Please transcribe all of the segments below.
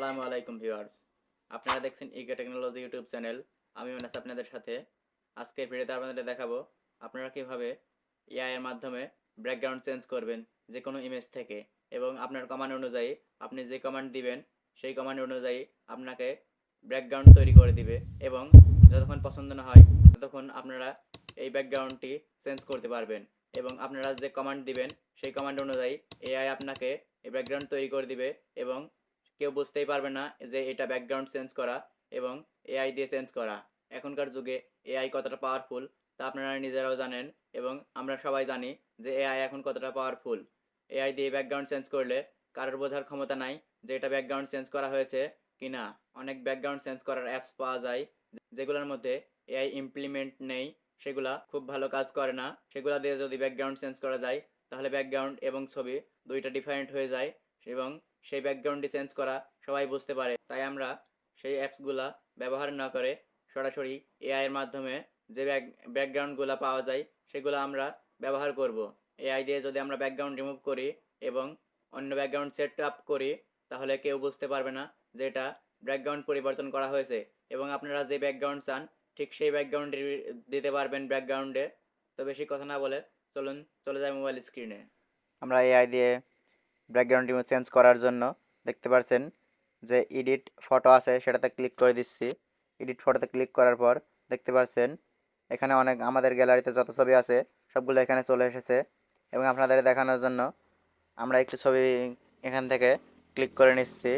আসসালামু আলাইকুম ভিউয়ার্স। আপনারা দেখছেন ইকে টেকনোলজি ইউটিউব চ্যানেল। আমি মানাস আপনাদের সাথে। আজকের ভিডিওতে আপনাদের দেখাবো আপনারা কিভাবে এআই এর মাধ্যমে ব্যাকগ্রাউন্ড চেঞ্জ করবেন যে কোনো ইমেজ থেকে, এবং আপনার কমান্ড অনুযায়ী আপনি যে কমান্ড দিবেন সেই কমান্ড অনুযায়ী আপনাকে ব্যাকগ্রাউন্ড তৈরি করে দিবে, এবং যতক্ষণ পছন্দ না হয় ততক্ষণ আপনারা এই ব্যাকগ্রাউন্ডটি চেঞ্জ করতে পারবেন। এবং আপনারা যে কমান্ড দিবেন সেই কমান্ড অনুযায়ী এআই আপনাকে এই ব্যাকগ্রাউন্ড তৈরি করে দিবে, এবং কেউ বুঝতেই পারবে না যে এটা ব্যাকগ্রাউন্ড চেঞ্জ করা এবং এআই দিয়ে চেঞ্জ করা। এখনকার যুগে এআই কতটা পাওয়ারফুল তা আপনারা নিজেরাও জানেন, এবং আমরা সবাই জানি যে এআই এখন কতটা পাওয়ারফুল। এআই দিয়ে ব্যাকগ্রাউন্ড চেঞ্জ করলে কারোর বোঝার ক্ষমতা নাই যে এটা ব্যাকগ্রাউন্ড চেঞ্জ করা হয়েছে কিনা। অনেক ব্যাকগ্রাউন্ড চেঞ্জ করার অ্যাপস পাওয়া যায় যেগুলোর মধ্যে এআই ইমপ্লিমেন্ট নেই, সেগুলা খুব ভালো কাজ করে না। সেগুলা দিয়ে যদি ব্যাকগ্রাউন্ড চেঞ্জ করা যায় তাহলে ব্যাকগ্রাউন্ড এবং ছবি দুইটা ডিফারেন্ট হয়ে যায়, এবং সেই ব্যাকগ্রাউন্ডটি চেঞ্জ করা সবাই বুঝতে পারে। তাই আমরা সেই অ্যাপসগুলা ব্যবহার না করে সরাসরি এআই এর মাধ্যমে যে ব্যাকগ্রাউন্ডগুলো পাওয়া যায় সেগুলো আমরা ব্যবহার করব। এআই দিয়ে যদি আমরা ব্যাকগ্রাউন্ড রিমুভ করি এবং অন্য ব্যাকগ্রাউন্ড সেট আপ করি তাহলে কেউ বুঝতে পারবে না যে এটা ব্যাকগ্রাউন্ড পরিবর্তন করা হয়েছে, এবং আপনারা যে ব্যাকগ্রাউন্ড চান ঠিক সেই ব্যাকগ্রাউন্ড দিতে পারবেন ব্যাকগ্রাউন্ডে। তো বেশি কথা না বলে চলুন চলে যাই মোবাইল স্ক্রিনে। আমরা এআই দিয়ে ব্যাকগ্রাউন্ড চেঞ্জ করার জন্য দেখতে পাচ্ছেন যে এডিট ফটো আছে, সেটাতে ক্লিক করে দিচ্ছি। এডিট ফটোতে ক্লিক করার পর দেখতে পাচ্ছেন এখানে অনেক আমাদের গ্যালারিতে যত ছবি আছে সবগুলো এখানে চলে এসেছে, এবং আপনাদের দেখানোর জন্য আমরা একটি ছবি এখান থেকে ক্লিক করে নিচ্ছি।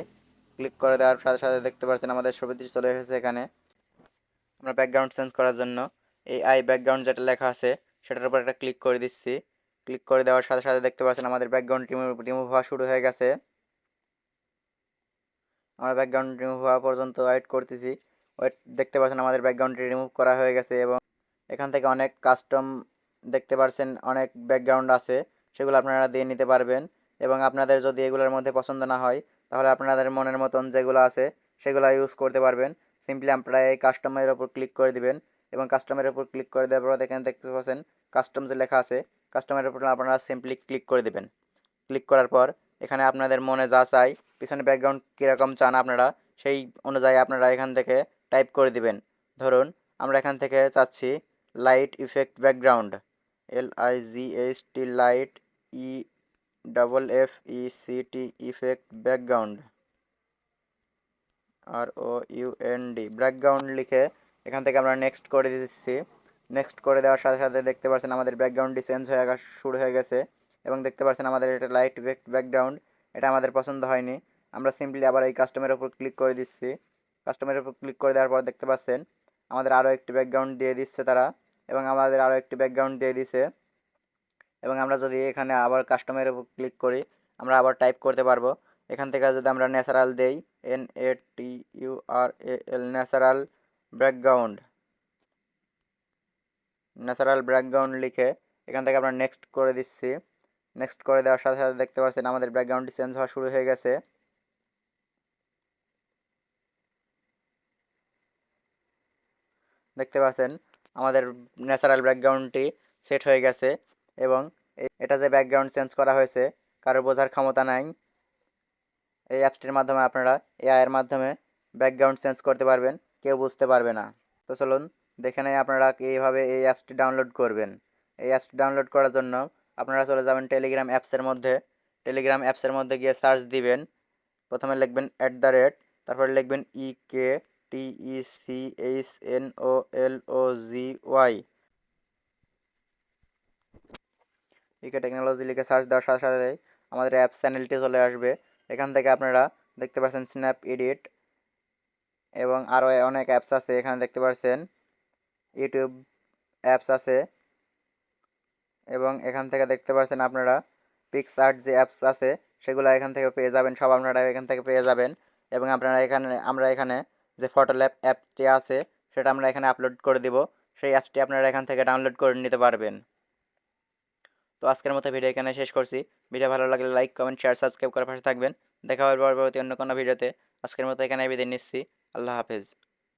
ক্লিক করে দেওয়ার সাথে সাথে দেখতে পাচ্ছেন আমাদের ছবিটি চলে এসেছে এখানে। আমরা ব্যাকগ্রাউন্ড চেঞ্জ করার জন্য এআই ব্যাকগ্রাউন্ড যেটা লেখা আছে সেটার উপর একটা ক্লিক করে দিচ্ছি। ক্লিক করে দেওয়ার সাথে সাথে দেখতে পাচ্ছেন আমাদের ব্যাকগ্রাউন্ড রিমুভ হওয়া শুরু হয়ে গেছে। আমরা ব্যাকগ্রাউন্ড রিমুভ হওয়া পর্যন্ত ওয়েট করতেছি। ওয়েট দেখতে পাচ্ছেন আমাদের ব্যাকগ্রাউন্ডটি রিমুভ করা হয়ে গেছে, এবং এখান থেকে অনেক কাস্টম দেখতে পাচ্ছেন অনেক ব্যাকগ্রাউন্ড আছে, সেগুলো আপনারা দিয়ে নিতে পারবেন। এবং আপনাদের যদি এগুলোর মধ্যে পছন্দ না হয় তাহলে আপনাদের মনের মতন যেগুলো আছে সেগুলো ইউজ করতে পারবেন। সিম্পলি আপনারা এই কাস্টমের ওপর ক্লিক করে দিবেন, এবং কাস্টমের ওপর ক্লিক করে দেওয়ার পর এখানে দেখতে পাচ্ছেন কাস্টম যে লেখা আছে কাস্টমের উপর আপনারা সিম্পলি ক্লিক করে দিবেন। ক্লিক করার পর এখানে আপনাদের মনে যা চাই, পিছনে ব্যাকগ্রাউন্ড কীরকম চান আপনারা সেই অনুযায়ী আপনারা এখান থেকে টাইপ করে দিবেন। ধরুন আমরা এখান থেকে চাচ্ছি light effect background, LIGHT light, EFFECT effect background, ROUND background লিখে এখান থেকে আমরা নেক্সট করে দিচ্ছি। নেক্সট করে দেওয়ার সাথে সাথে দেখতে পাচ্ছেন আমাদের ব্যাকগ্রাউন্ডটি চেঞ্জ হয়ে শুরু হয়ে গেছে, এবং দেখতে পাচ্ছেন আমাদের এটা লাইট ইফেক্ট ব্যাকগ্রাউন্ড, এটা আমাদের পছন্দ হয়নি। আমরা সিম্পলি আবার এই কাস্টমের উপর ক্লিক করে দিচ্ছি। কাস্টমের উপর ক্লিক করে দেওয়ার পর দেখতে পাচ্ছেন আমাদের আরও একটি ব্যাকগ্রাউন্ড দিয়ে দিচ্ছে তারা, এবং আমাদের আরও একটি ব্যাকগ্রাউন্ড দিয়ে দিছে। এবং আমরা যদি এখানে আবার কাস্টমের উপর ক্লিক করি আমরা আবার টাইপ করতে পারবো। এখান থেকে যদি আমরা ন্যাচারাল দেই, NATURAL natural background, natural background লিখে এখান থেকে আমরা নেক্সট করে দিচ্ছি। নেক্সট করে দেওয়ার সাথে সাথে দেখতে পাচ্ছেন আমাদের ব্যাকগ্রাউন্ডটি চেঞ্জ হওয়া শুরু হয়ে গেছে। দেখতে পাচ্ছেন আমাদের ন্যাচারাল ব্যাকগ্রাউন্ডটি সেট হয়ে গেছে, এবং এটা যে ব্যাকগ্রাউন্ড চেঞ্জ করা হয়েছে কারো বোঝার ক্ষমতা নাই। এই অ্যাপসটির মাধ্যমে আপনারা এআই এর মাধ্যমে ব্যাকগ্রাউন্ড চেঞ্জ করতে পারবেন, কেউ বুঝতে পারবে না। তো চলুন দেখে নেই আপনারা এইভাবে এই অ্যাপসটি ডাউনলোড করবেন। এই অ্যাপসটি ডাউনলোড করার জন্য আপনারা চলে যাবেন টেলিগ্রাম অ্যাপসের মধ্যে। টেলিগ্রাম অ্যাপসের মধ্যে গিয়ে সার্চ দিবেন, প্রথমে লিখবেন তারপরে লিখবেন EKTECHNOLOGY, ইকে টেকনোলজি লিখে সার্চ দেওয়ার সাথে সাথে আমাদের অ্যাপস চ্যানেলটি চলে আসবে। এখান থেকে আপনারা দেখতে পাচ্ছেন স্ন্যাপ এডিট, এবং আরও অনেক অ্যাপস আছে। এখানে দেখতে পাচ্ছেন ইউটিউব অ্যাপস আছে, এবং এখান থেকে দেখতে পাচ্ছেন আপনারা পিক্সআর্ট যে অ্যাপস আছে সেগুলো এখান থেকে পেয়ে যাবেন, সব আপনারা এখান থেকে পেয়ে যাবেন। এবং আপনারা আমরা এখানে যে ফটো ল্যাব অ্যাপটি আছে সেটা আমরা এখানে আপলোড করে দিব, সেই অ্যাপসটি আপনারা এখান থেকে ডাউনলোড করে নিতে পারবেন। তো আজকের মতো ভিডিও এখানে শেষ করছি। ভিডিও ভালো লাগলে লাইক, কমেন্ট, শেয়ার, সাবস্ক্রাইব করে পাশে থাকবেন। দেখা হবে পরবর্তী অন্য কোনো ভিডিওতে। আজকের মতো এখানে বিদায় নিচ্ছি। আল্লাহ হাফেজ।